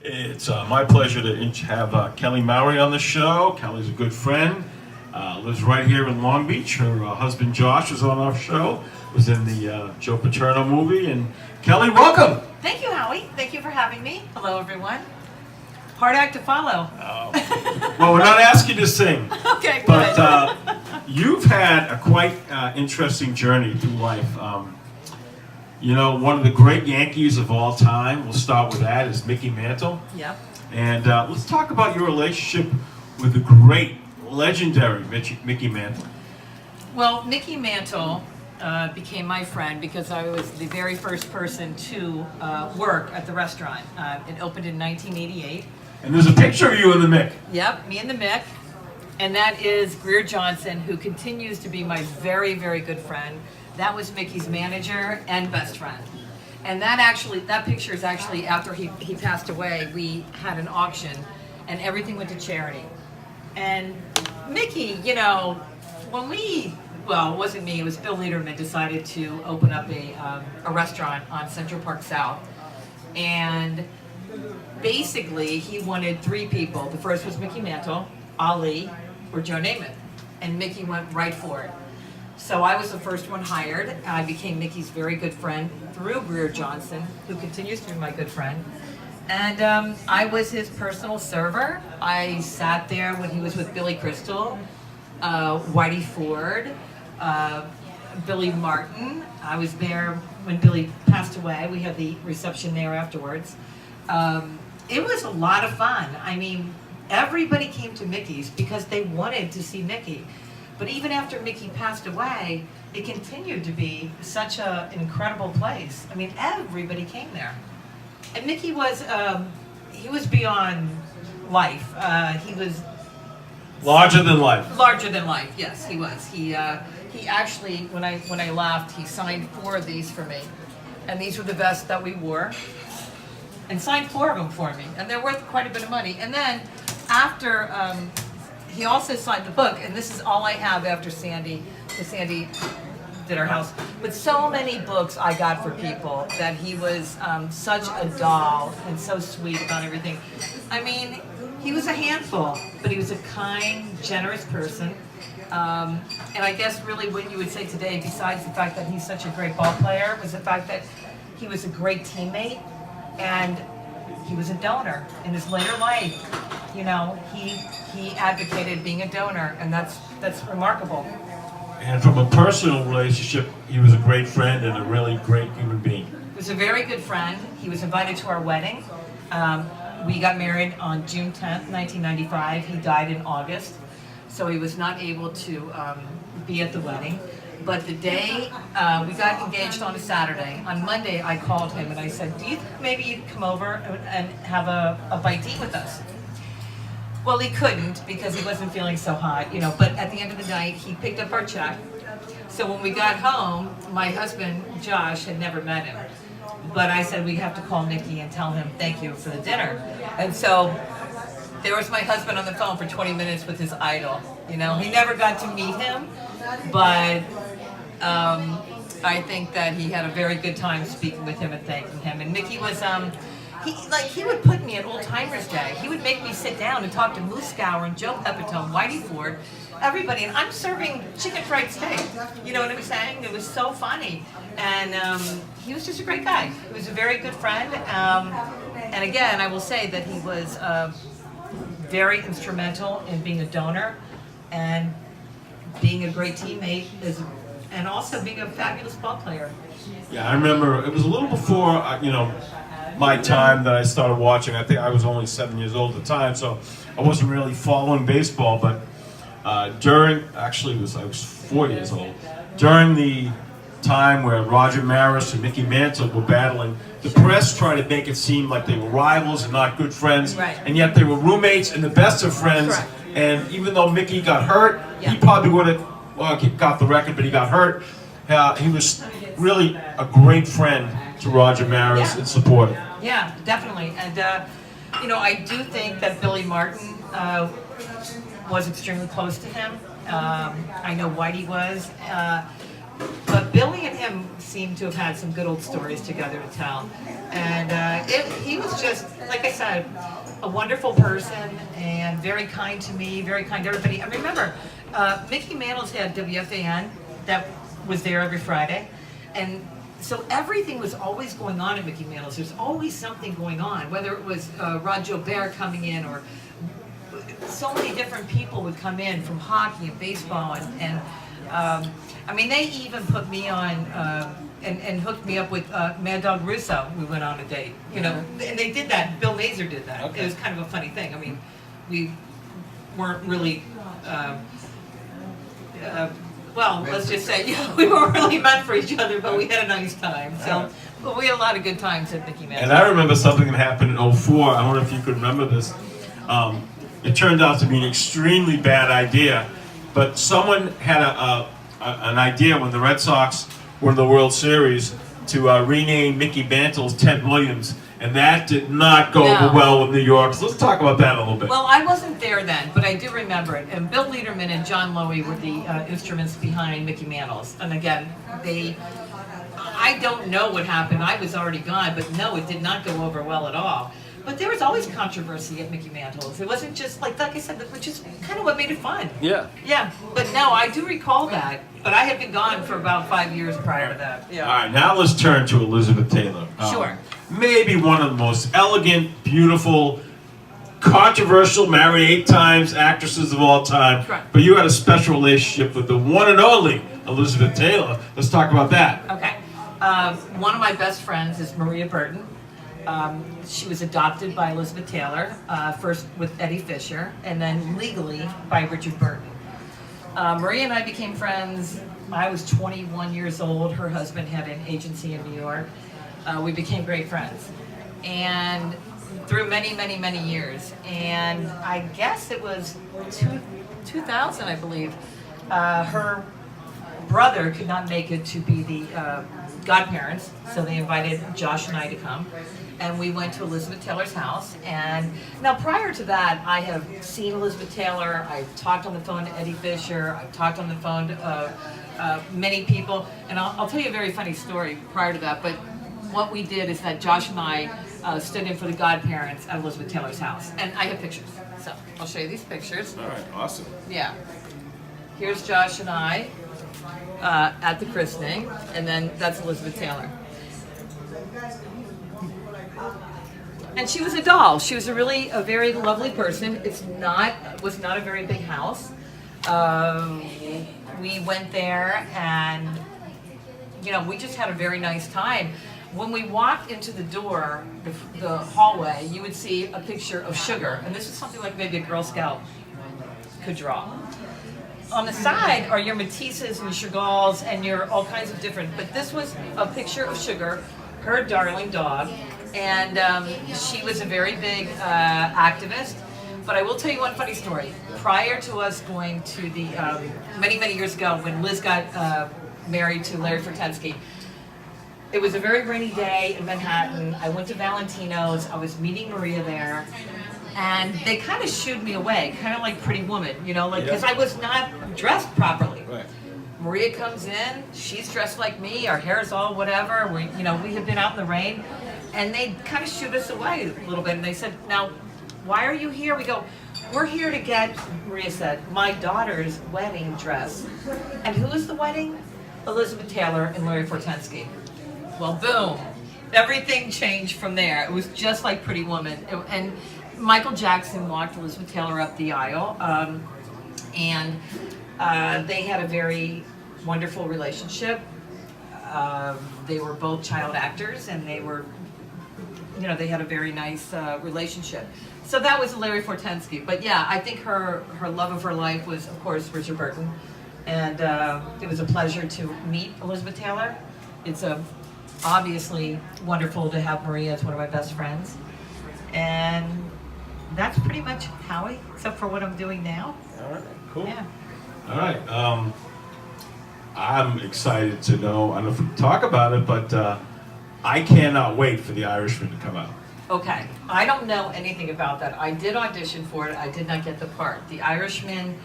It's my pleasure to have Kelly Mowery on the show. Kelly's a good friend, lives right here in Long Beach. Her husband Josh was on our show, was in the Joe Paterno movie. And Kelly, welcome. Thank you, Howie. Thank you for having me. Hello, everyone. Hard act to follow. Well, we're not asking you to sing. Okay, good. But you've had a quite interesting journey through life. You know, one of the great Yankees of all time, we'll start with that, is Mickey Mantle. Yep. And let's talk about your relationship with the great, legendary Mickey Mantle. Well, Mickey Mantle became my friend because I was the very first person to work at the restaurant. It opened in 1988. And there's a picture of you in the Mick. Yep, me and the Mick. And that is Greer Johnson, who continues to be my very, very good friend. That was Mickey's manager and best friend. And that picture is actually after he passed away. We had an auction and everything went to charity. And Mickey, you know, when it wasn't me, it was Bill Lederman decided to open up a restaurant on Central Park South. And basically he wanted three people. The first was Mickey Mantle, Ali, or Joe Namath. And Mickey went right for it. So I was the first one hired. I became Mickey's very good friend through Greer Johnson, who continues to be my good friend. And I was his personal server. I sat there when he was with Billy Crystal, Whitey Ford, Billy Martin. I was there when Billy passed away. We had the reception there afterwards. It was a lot of fun. I mean, everybody came to Mickey's because they wanted to see Mickey. But even after Mickey passed away, it continued to be such an incredible place. I mean, everybody came there. And Mickey was, he was beyond life. He was... Larger than life. Larger than life, yes, he was. He actually, when I left, he signed 4 of these for me. And these were the best that we wore. And signed 4 of them for me. And they're worth quite a bit of money. And then, after... he also signed the book, and this is all I have after Sandy did our house. But so many books I got for people that he was such a doll and so sweet about everything. I mean, he was a handful, but he was a kind, generous person. And I guess really what you would say today, besides the fact that he's such a great ball player, was the fact that he was a great teammate and he was a donor in his later life. You know, he advocated being a donor, and that's remarkable. And from a personal relationship, he was a great friend and a really great human being. He was a very good friend. He was invited to our wedding. We got married on June 10th, 1995. He died in August, so he was not able to be at the wedding. But the day we got engaged on a Saturday, on Monday I called him and I said, do you think maybe you'd come over and have a bite to eat with us? Well, he couldn't because he wasn't feeling so hot, you know, but at the end of the night, he picked up our check. So when we got home, my husband, Josh, had never met him. But I said, we have to call Mickey and tell him thank you for the dinner. And so there was my husband on the phone for 20 minutes with his idol. You know, he never got to meet him, but I think that he had a very good time speaking with him and thanking him. And Mickey was, he would put me at Old Timers Day. He would make me sit down and talk to Moose Gower and Joe Pepitone, Whitey Ford, everybody. And I'm serving chicken fried steak. You know what I'm saying? It was so funny. And he was just a great guy. He was a very good friend. And again, I will say that he was very instrumental in being a donor and being a great teammate, and also being a fabulous ball player. Yeah, I remember it was a little before, you know, my time that I started watching. I think I was only 7 years old at the time, so I wasn't really following baseball. But I was 4 years old. During the time where Roger Maris and Mickey Mantle were battling, the press tried to make it seem like they were rivals and not good friends, right. And yet they were roommates and the best of friends. Correct. And even though Mickey got hurt, Yeah. he probably would have, he got the record, but he got hurt. He was really a great friend to Roger Maris Yeah. and supporter. Yeah, definitely. And, you know, I do think that Billy Martin was extremely close to him. I know Whitey was. But Billy and him seem to have had some good old stories together to tell. And he he was just, like I said, a wonderful person and very kind to me, very kind to everybody. I remember Mickey Mantle's had WFAN that was there every Friday, and so everything was always going on at Mickey Mantle's. There's always something going on, whether it was Rod Jobert coming in, or so many different people would come in from hockey and baseball, and I mean, they even put me on and hooked me up with Mad Dog Russo. We went on a date, you know, and they did that. Bill Mazer did that. Okay. It was kind of a funny thing. I mean, we weren't really, well, let's just say, we weren't really meant for each other, but we had a nice time. So, but we had a lot of good times at Mickey Mantle. And I remember something that happened in '04. I wonder if you could remember this. It turned out to be an extremely bad idea, but someone had an idea when the Red Sox were in the World Series to rename Mickey Mantle's Ted Williams, and that did not go over well with New York. So let's talk about that a little bit. Well, I wasn't there then, but I do remember it. And Bill Lederman and John Lowy were the instruments behind Mickey Mantle's. And again, I don't know what happened. I was already gone, but no, it did not go over well at all. But there was always controversy at Mickey Mantle's. It wasn't just, like I said, which is kind of what made it fun. Yeah. Yeah, but no, I do recall that. But I had been gone for about 5 years prior to that. Yeah. All right, now let's turn to Elizabeth Taylor. Sure. Maybe one of the most elegant, beautiful, controversial, married 8 times actresses of all time. Correct. But you had a special relationship with the one and only Elizabeth Taylor. Let's talk about that. Okay. One of my best friends is Maria Burton. She was adopted by Elizabeth Taylor, first with Eddie Fisher, and then legally by Richard Burton. Maria and I became friends. I was 21 years old. Her husband had an agency in New York. We became great friends, and through many, many, many years. And I guess it was 2000, I believe. Her brother could not make it to be the godparents, so they invited Josh and I to come. And we went to Elizabeth Taylor's house. And now prior to that, I have seen Elizabeth Taylor. I've talked on the phone to Eddie Fisher. I've talked on the phone to many people. And I'll tell you a very funny story prior to that. But what we did is that Josh and I stood in for the godparents at Elizabeth Taylor's house. And I have pictures. So I'll show you these pictures. All right, awesome. Yeah. Here's Josh and I at the christening. And then that's Elizabeth Taylor. And she was a doll. She was a very lovely person. Was not a very big house. We went there, and we just had a very nice time. When we walked into the door, the hallway, you would see a picture of Sugar, and this is something like maybe a Girl Scout could draw. On the side are your Matisses and Chagalls and your all kinds of different. But this was a picture of Sugar, her darling dog. And she was a very big activist. But I will tell you one funny story. Prior to us going to the, many, many years ago, when Liz got married to Larry Fortensky, it was a very rainy day in Manhattan. I went to Valentino's. I was meeting Maria there. And they kind of shooed me away, kind of like Pretty Woman, because I was not dressed properly. Right. Maria comes in. She's dressed like me. Our hair's all whatever. We had been out in the rain. And they kind of shoot us away a little bit. And they said, now, why are you here? We go, we're here to get, Maria said, my daughter's wedding dress. And who is the wedding? Elizabeth Taylor and Larry Fortensky. Well, boom. Everything changed from there. It was just like Pretty Woman. And Michael Jackson walked Elizabeth Taylor up the aisle. And they had a very wonderful relationship. They were both child actors, and they were they had a very nice relationship. So that was Larry Fortensky. But yeah, I think her love of her life was, of course, Richard Burton. And it was a pleasure to meet Elizabeth Taylor. It's obviously wonderful to have Maria as one of my best friends. And that's pretty much Howie, except for what I'm doing now. All right, cool. Yeah. All right. I'm excited to know, I don't know if we can talk about it, but I cannot wait for The Irishman to come out. Okay, I don't know anything about that. I did audition for it. I did not get the part. The Irishman,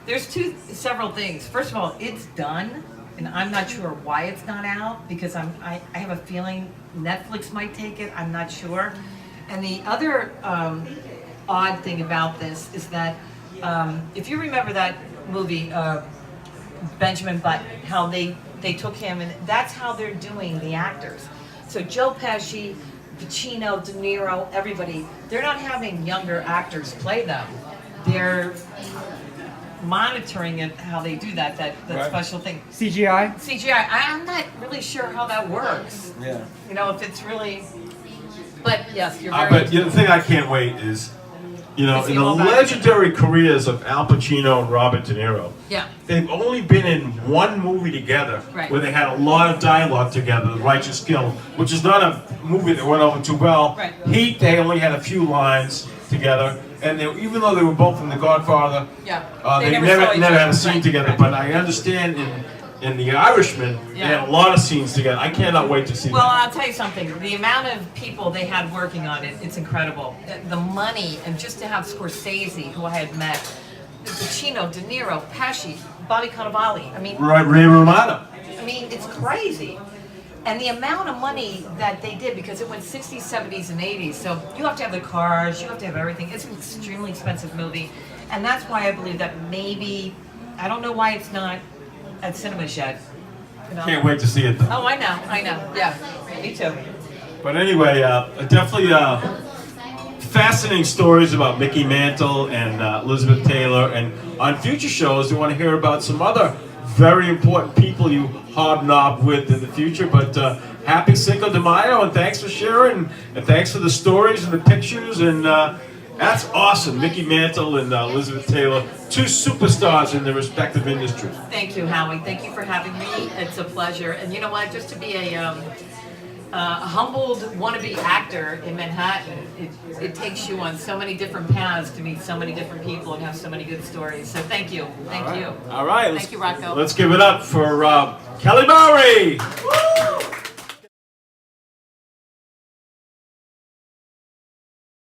there's several things. First of all, it's done, and I'm not sure why it's not out, because I have a feeling Netflix might take it. I'm not sure. And the other odd thing about this is that if you remember that movie, Benjamin Button, how they took him, and that's how they're doing the actors. So Joe Pesci, Pacino, De Niro, everybody, they're not having younger actors play them. They're monitoring it, how they do that Right. special thing. CGI? CGI, I'm not really sure how that works. Yeah. You know, if it's really, but yes, you're very. But the thing I can't wait is, you know, To see in the all that. legendary careers of Al Pacino and Robert De Niro, Yeah. they've only been in one movie together Right. where they had a lot of dialogue together, The Righteous Kill, which is not a movie that went over too well. Right. Heat, they only had a few lines together, and they, even though they were both in The Godfather, Yeah. they saw never each had other. a scene Right. together. Right. But I understand in The Irishman, they Yeah. had a lot of scenes together. I cannot wait to see Well, that. I'll tell you something. The amount of people they had working on it, it's incredible. The money, and just to have Scorsese, who I had met, Pacino, De Niro, Pesci, Bobby Cannavale. I mean, Ray Romano. it's crazy. And the amount of money that they did, because it went 60s, 70s, and 80s. So you have to have the cars, you have to have everything. It's an extremely expensive movie. And that's why I believe that maybe, I don't know why it's not at cinemas yet. You know? Can't wait to see it though. Oh, I know. Yeah, me too. But anyway, definitely fascinating stories about Mickey Mantle and Elizabeth Taylor. And on future shows, we want to hear about some other very important people you hobnob with in the future. But happy Cinco de Mayo, and thanks for sharing, and thanks for the stories and the pictures. And that's awesome. Mickey Mantle and Elizabeth Taylor, two superstars in their respective industries. Thank you, Howie. Thank you for having me. It's a pleasure. And you know what? Just to be a humbled wannabe actor in Manhattan, it takes you on so many different paths to meet so many different people and have so many good stories. So thank you. Thank you. All right. Thank you, Rocco. Let's give it up for Kelly Mowery.